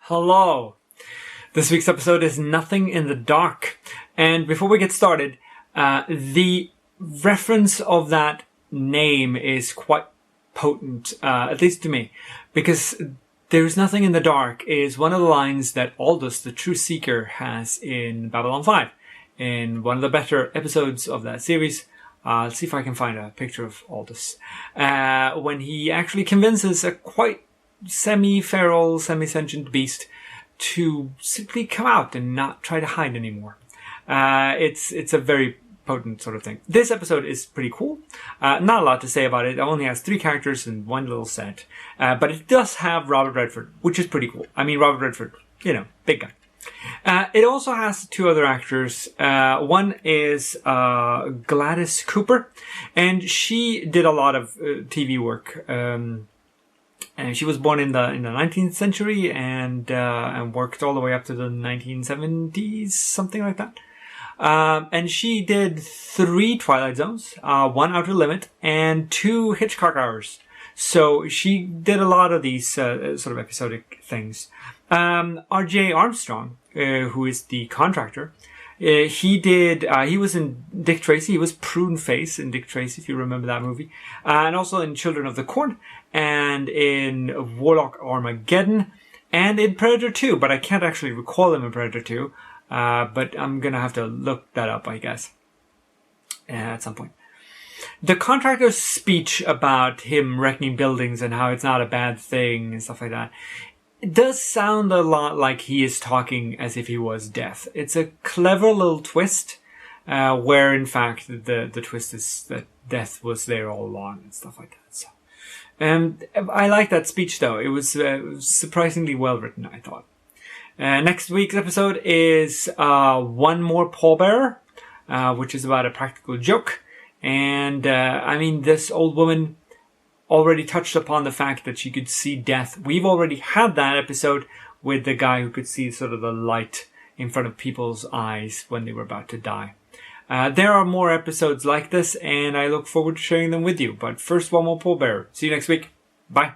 Hello. This week's episode is Nothing in the Dark. And before we get started, the reference of that name is quite potent, at least to me, because "There's nothing in the dark" is one of the lines that Aldous, the True Seeker, has in Babylon 5. In one of the better episodes of that series, let's see if I can find a picture of Aldous, when he actually convinces a quite semi-feral, semi-sentient beast to simply come out and not try to hide anymore. It's a very potent sort of thing. This episode is pretty cool. Not a lot to say about it. It only has 3 characters and one little set. But it does have Robert Redford, which is pretty cool. I mean, Robert Redford, big guy. It also has 2 other actors. One is Gladys Cooper, and she did a lot of TV work. And she was born in the 19th century and worked all the way up to the 1970s, something like that. And she did 3 Twilight Zones, 1 Outer Limit, and 2 Hitchcock Hours. So she did a lot of these sort of episodic things. R.J. Armstrong, who is the contractor, he was in Dick Tracy. He was Prune Face in Dick Tracy, if you remember that movie. And also in Children of the Corn, and in Warlock Armageddon, and in Predator 2, but I can't actually recall him in Predator 2. But I'm gonna have to look that up, I guess, at some point. The contractor's speech about him wrecking buildings and how it's not a bad thing and stuff like that, it does sound a lot like he is talking as if he was Death. It's a clever little twist, where in fact the twist is that Death was there all along and stuff like that. So, I like that speech though. It was surprisingly well written, I thought. Next week's episode is One More Pallbearer, which is about a practical joke. And I mean, this old woman already touched upon the fact that she could see death. We've already had that episode with the guy who could see sort of the light in front of people's eyes when they were about to die. There are more episodes like this, and I look forward to sharing them with you. But first, One More Pallbearer. See you next week. Bye.